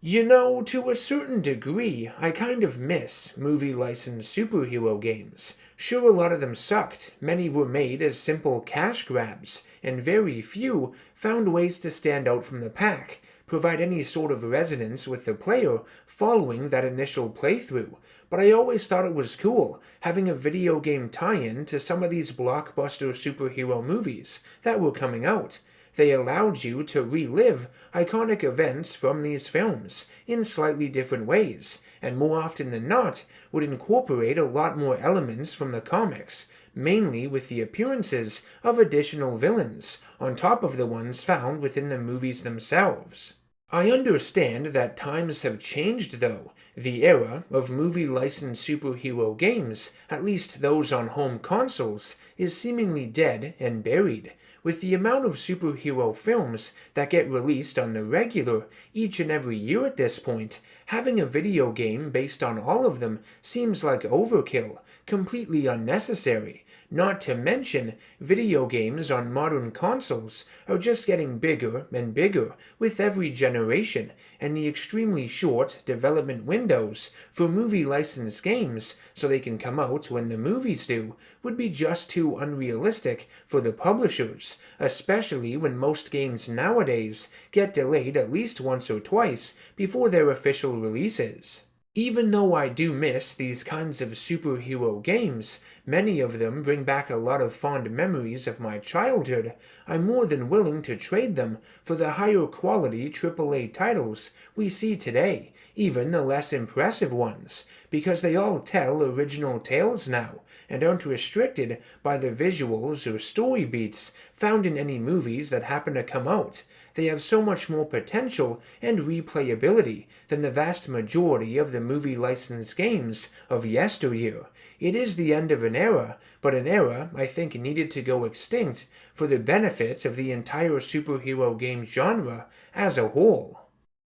To a certain degree, I kind of miss movie licensed superhero games. Sure, a lot of them sucked, many were made as simple cash grabs, and very few found ways to stand out from the pack, provide any sort of resonance with the player following that initial playthrough. But I always thought it was cool, having a video game tie-in to some of these blockbuster superhero movies that were coming out. They allowed you to relive iconic events from these films in slightly different ways, and more often than not would incorporate a lot more elements from the comics, mainly with the appearances of additional villains, on top of the ones found within the movies themselves. I understand that times have changed though. The era of movie licensed superhero games, at least those on home consoles, is seemingly dead and buried. With the amount of superhero films that get released on the regular each and every year at this point, having a video game based on all of them seems like overkill, completely unnecessary. Not to mention, video games on modern consoles are just getting bigger and bigger with every generation, and the extremely short development windows for movie licensed games so they can come out when the movies do would be just too unrealistic for the publishers, especially when most games nowadays get delayed at least once or twice before their official releases. Even though I do miss these kinds of superhero games, many of them bring back a lot of fond memories of my childhood, I'm more than willing to trade them for the higher quality AAA titles we see today, even the less impressive ones, because they all tell original tales now, and aren't restricted by the visuals or story beats found in any movies that happen to come out. They have so much more potential and replayability than the vast majority of the movie licensed games of yesteryear. It is the end of an era, but an era I think needed to go extinct for the benefit of the entire superhero game genre as a whole.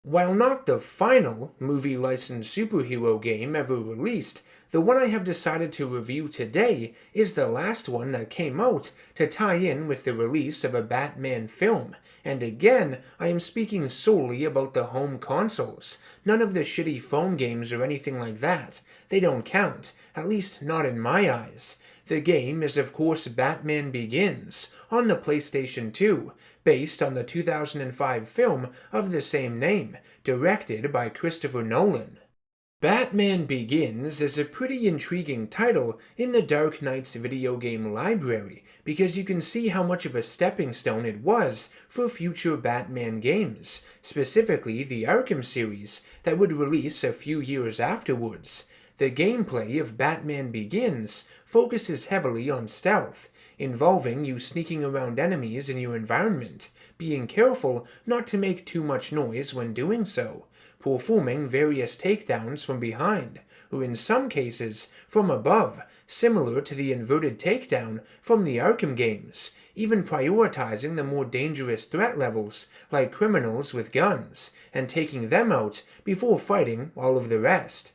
While not the final movie licensed superhero game ever released, the one I have decided to review today is the last one that came out to tie in with the release of a Batman film, and again, I am speaking solely about the home consoles, none of the shitty phone games or anything like that. They don't count, at least not in my eyes. The game is of course Batman Begins, on the PlayStation 2, based on the 2005 film of the same name, directed by Christopher Nolan. Batman Begins is a pretty intriguing title in the Dark Knight's video game library, because you can see how much of a stepping stone it was for future Batman games, specifically the Arkham series that would release a few years afterwards. The gameplay of Batman Begins focuses heavily on stealth, involving you sneaking around enemies in your environment, being careful not to make too much noise when doing so, performing various takedowns from behind, or in some cases from above, similar to the inverted takedown from the Arkham games, even prioritizing the more dangerous threat levels like criminals with guns, and taking them out before fighting all of the rest.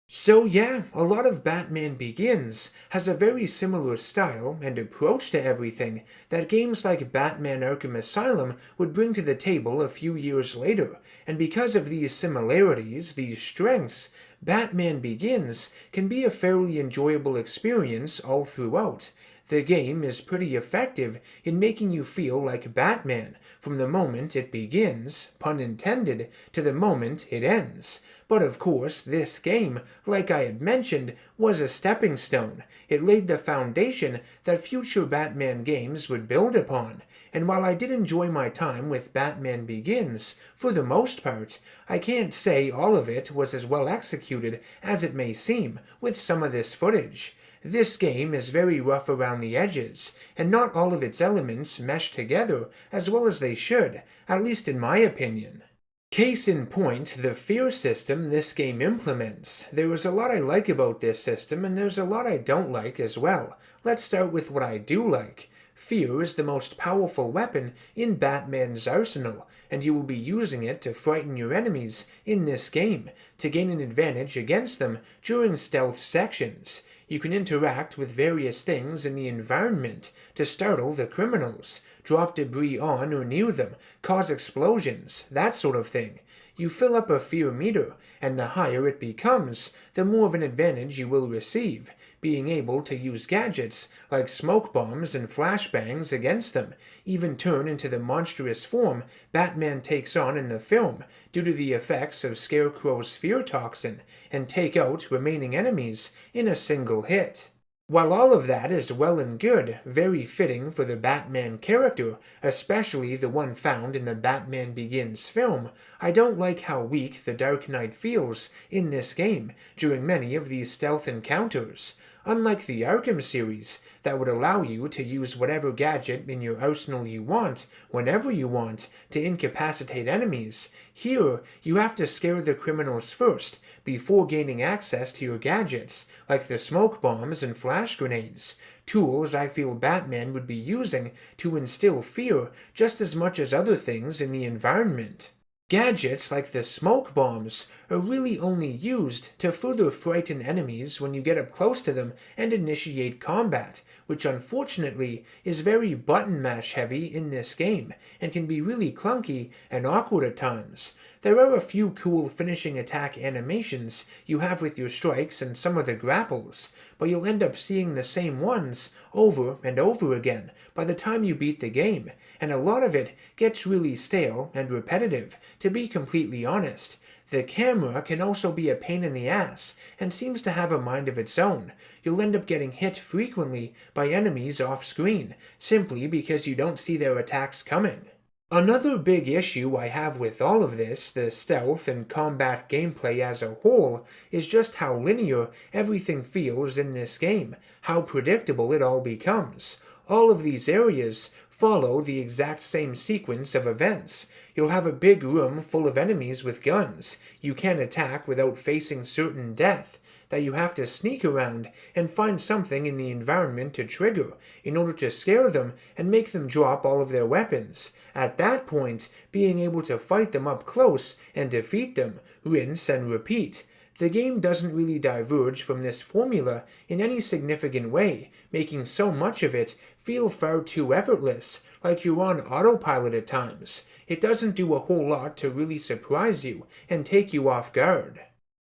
So yeah, a lot of Batman Begins has a very similar style and approach to everything that games like Batman Arkham Asylum would bring to the table a few years later, and because of these similarities, these strengths, Batman Begins can be a fairly enjoyable experience all throughout. The game is pretty effective in making you feel like Batman from the moment it begins, pun intended, to the moment it ends. But of course, this game, like I had mentioned, was a stepping stone. It laid the foundation that future Batman games would build upon. And while I did enjoy my time with Batman Begins, for the most part, I can't say all of it was as well executed as it may seem with some of this footage. This game is very rough around the edges, and not all of its elements mesh together as well as they should, at least in my opinion. Case in point, the fear system this game implements. There is a lot I like about this system, and there's a lot I don't like as well. Let's start with what I do like. Fear is the most powerful weapon in Batman's arsenal, and you will be using it to frighten your enemies in this game, to gain an advantage against them during stealth sections. You can interact with various things in the environment to startle the criminals, drop debris on or near them, cause explosions, that sort of thing. You fill up a fear meter, and the higher it becomes, the more of an advantage you will receive, being able to use gadgets like smoke bombs and flashbangs against them, even turn into the monstrous form Batman takes on in the film due to the effects of Scarecrow's fear toxin, and take out remaining enemies in a single hit. While all of that is well and good, very fitting for the Batman character, especially the one found in the Batman Begins film, I don't like how weak the Dark Knight feels in this game during many of these stealth encounters. Unlike the Arkham series, that would allow you to use whatever gadget in your arsenal you want, whenever you want, to incapacitate enemies, here you have to scare the criminals first, before gaining access to your gadgets, like the smoke bombs and flash grenades, tools I feel Batman would be using to instill fear just as much as other things in the environment. Gadgets like the smoke bombs are really only used to further frighten enemies when you get up close to them and initiate combat, which unfortunately is very button mash heavy in this game and can be really clunky and awkward at times. There are a few cool finishing attack animations you have with your strikes and some of the grapples, but you'll end up seeing the same ones over and over again by the time you beat the game, and a lot of it gets really stale and repetitive, to be completely honest. The camera can also be a pain in the ass, and seems to have a mind of its own. You'll end up getting hit frequently by enemies off-screen, simply because you don't see their attacks coming. Another big issue I have with all of this, the stealth and combat gameplay as a whole, is just how linear everything feels in this game, how predictable it all becomes. All of these areas follow the exact same sequence of events. You'll have a big room full of enemies with guns you can't attack without facing certain death, that you have to sneak around and find something in the environment to trigger in order to scare them and make them drop all of their weapons. At that point, being able to fight them up close and defeat them, rinse and repeat. The game doesn't really diverge from this formula in any significant way, making so much of it feel far too effortless, like you're on autopilot at times. It doesn't do a whole lot to really surprise you and take you off guard.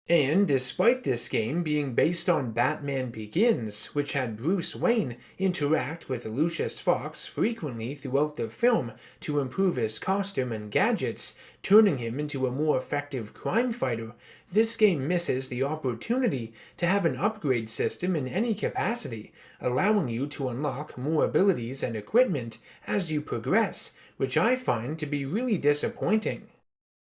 And despite this game being based on Batman Begins, which had Bruce Wayne interact with Lucius Fox frequently throughout the film to improve his costume and gadgets, turning him into a more effective crime fighter, this game misses the opportunity to have an upgrade system in any capacity, allowing you to unlock more abilities and equipment as you progress, which I find to be really disappointing.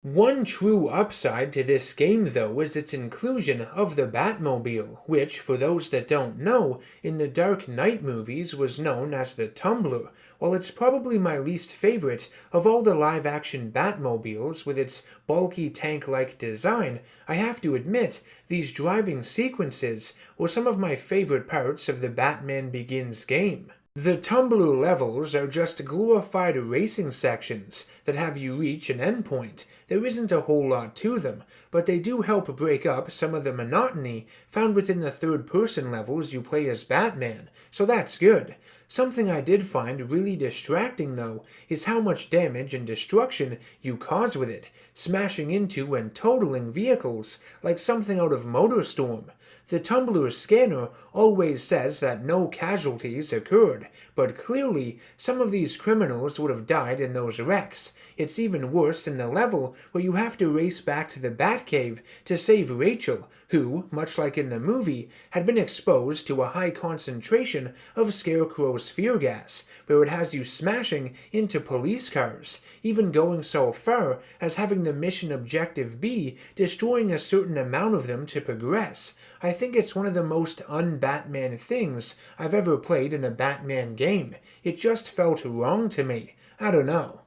One true upside to this game, though, is its inclusion of the Batmobile, which, for those that don't know, in the Dark Knight movies was known as the Tumbler. While it's probably my least favorite of all the live-action Batmobiles with its bulky tank-like design, I have to admit these driving sequences were some of my favorite parts of the Batman Begins game. The Tumbler levels are just glorified racing sections that have you reach an endpoint. There isn't a whole lot to them, but they do help break up some of the monotony found within the third-person levels you play as Batman, so that's good. Something I did find really distracting, though, is how much damage and destruction you cause with it, smashing into and totaling vehicles like something out of MotorStorm. The Tumbler's scanner always says that no casualties occurred, but clearly some of these criminals would have died in those wrecks. It's even worse in the level where you have to race back to the Batcave to save Rachel, who, much like in the movie, had been exposed to a high concentration of Scarecrow's fear gas, where it has you smashing into police cars, even going so far as having the mission objective be destroying a certain amount of them to progress. I think it's one of the most un-Batman things I've ever played in a Batman game. It just felt wrong to me. I don't know.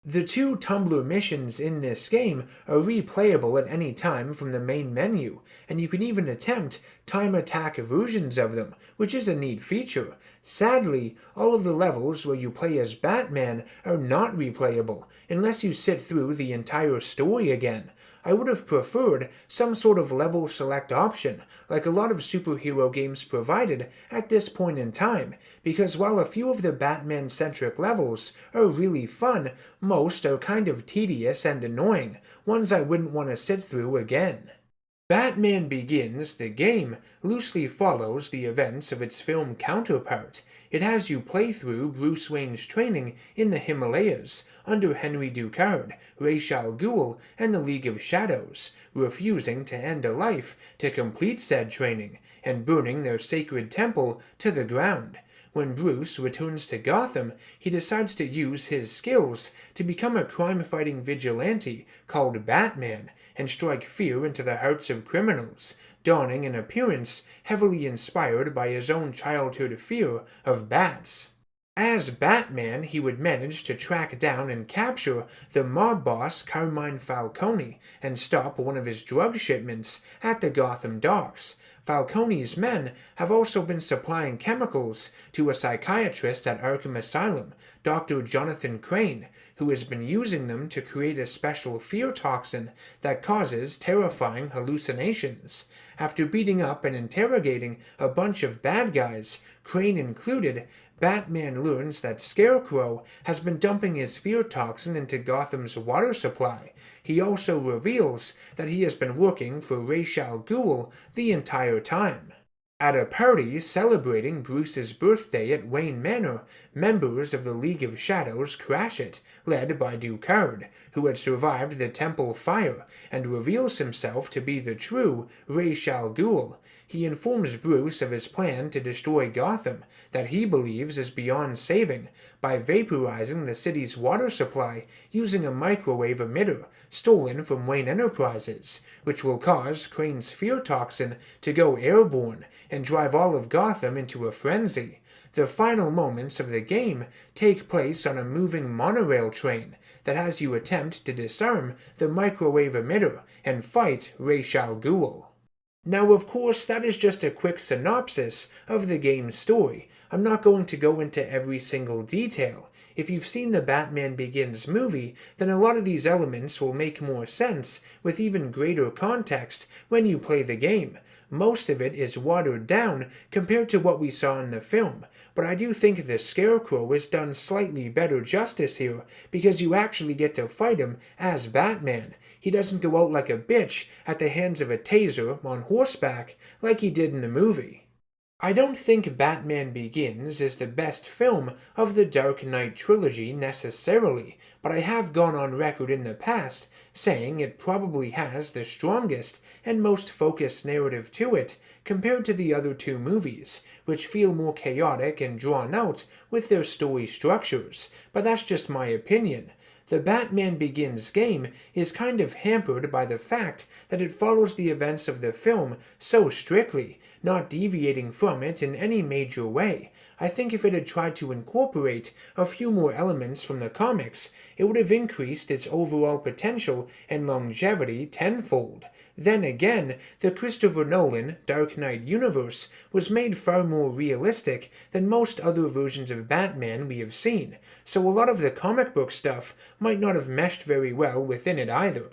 The two Tumbler missions in this game are replayable at any time from the main menu, and you can even attempt time attack versions of them, which is a neat feature. Sadly, all of the levels where you play as Batman are not replayable, unless you sit through the entire story again. I would have preferred some sort of level select option, like a lot of superhero games provided at this point in time, because while a few of the Batman-centric levels are really fun, most are kind of tedious and annoying, ones I wouldn't want to sit through again. Batman Begins, the game, loosely follows the events of its film counterpart. It has you play through Bruce Wayne's training in the Himalayas under Henry Ducard, Ra's al Ghul, and the League of Shadows, refusing to end a life to complete said training and burning their sacred temple to the ground. When Bruce returns to Gotham, he decides to use his skills to become a crime-fighting vigilante called Batman and strike fear into the hearts of criminals, donning an appearance heavily inspired by his own childhood fear of bats. As Batman, he would manage to track down and capture the mob boss Carmine Falcone and stop one of his drug shipments at the Gotham docks. Falcone's men have also been supplying chemicals to a psychiatrist at Arkham Asylum, Dr. Jonathan Crane, who has been using them to create a special fear toxin that causes terrifying hallucinations. After beating up and interrogating a bunch of bad guys, Crane included, Batman learns that Scarecrow has been dumping his fear toxin into Gotham's water supply. He also reveals that he has been working for Ra's al Ghul the entire time. At a party celebrating Bruce's birthday at Wayne Manor, members of the League of Shadows crash it, led by Ducard, who had survived the temple fire, and reveals himself to be the true Ra's al Ghul. He informs Bruce of his plan to destroy Gotham, that he believes is beyond saving, by vaporizing the city's water supply using a microwave emitter stolen from Wayne Enterprises, which will cause Crane's fear toxin to go airborne and drive all of Gotham into a frenzy. The final moments of the game take place on a moving monorail train that has you attempt to disarm the microwave emitter and fight Ra's al Ghul. Now, of course, that is just a quick synopsis of the game's story. I'm not going to go into every single detail. If you've seen the Batman Begins movie, then a lot of these elements will make more sense with even greater context when you play the game. Most of it is watered down compared to what we saw in the film, but I do think the Scarecrow is done slightly better justice here because you actually get to fight him as Batman. He doesn't go out like a bitch at the hands of a taser on horseback like he did in the movie. I don't think Batman Begins is the best film of the Dark Knight trilogy necessarily, but I have gone on record in the past saying it probably has the strongest and most focused narrative to it compared to the other two movies, which feel more chaotic and drawn out with their story structures, but that's just my opinion. The Batman Begins game is kind of hampered by the fact that it follows the events of the film so strictly, not deviating from it in any major way. I think if it had tried to incorporate a few more elements from the comics, it would have increased its overall potential and longevity tenfold. Then again, the Christopher Nolan Dark Knight universe was made far more realistic than most other versions of Batman we have seen, so a lot of the comic book stuff might not have meshed very well within it either.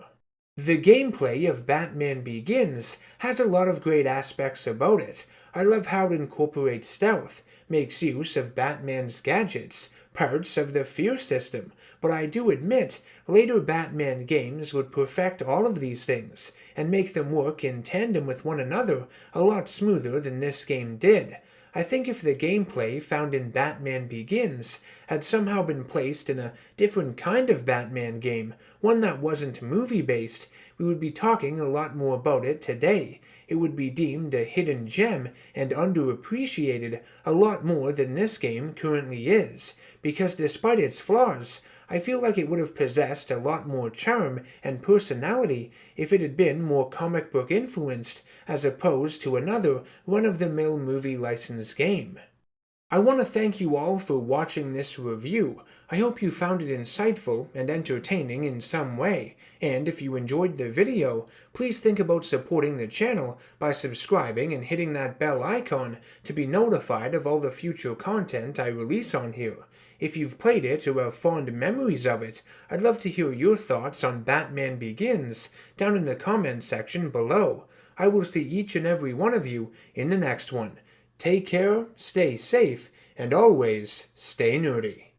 The gameplay of Batman Begins has a lot of great aspects about it. I love how it incorporates stealth, makes use of Batman's gadgets, parts of the fear system, but I do admit later Batman games would perfect all of these things and make them work in tandem with one another a lot smoother than this game did. I think if the gameplay found in Batman Begins had somehow been placed in a different kind of Batman game, one that wasn't movie-based, we would be talking a lot more about it today. It would be deemed a hidden gem and underappreciated a lot more than this game currently is, because despite its flaws, I feel like it would have possessed a lot more charm and personality if it had been more comic book influenced as opposed to another run-of-the-mill movie licensed game. I want to thank you all for watching this review. I hope you found it insightful and entertaining in some way, and if you enjoyed the video, please think about supporting the channel by subscribing and hitting that bell icon to be notified of all the future content I release on here. If you've played it or have fond memories of it, I'd love to hear your thoughts on Batman Begins down in the comments section below. I will see each and every one of you in the next one. Take care, stay safe, and always stay nerdy.